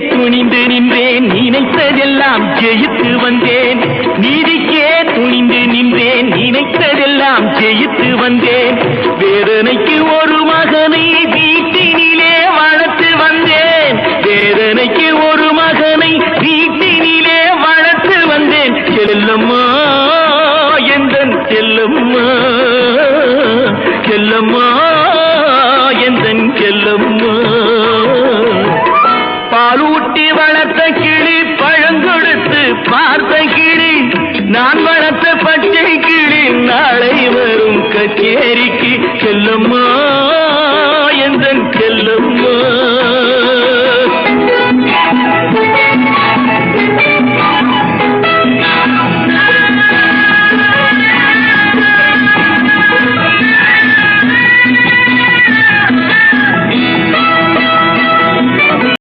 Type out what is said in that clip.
துணிந்து நின்றேன், நினைத்ததெல்லாம் ஜெயித்து வந்தேன். நீதிக்கே துணிந்து நின்றேன், நினைத்ததெல்லாம் ஜெயித்து வந்தேன். வேதனைக்கு ஒரு மகனை வீட்டினிலே வளர்த்து வந்தேன். வேதனைக்கு ஒரு மகனை வீட்டினிலே வளர்த்து வந்தேன். செல்லம்மா எந்தன் செல்லம்மா, செல்லம்மா எந்தன் செல்லம்மா. பாலூட்டி வளர்த்த கிளி, பழங்கொடுத்து பார்த்த கிளி, நான் வளர்த்த பச்சை கிளி, நாளை வரும் கச்சேரிக்கு செல்லம்மா.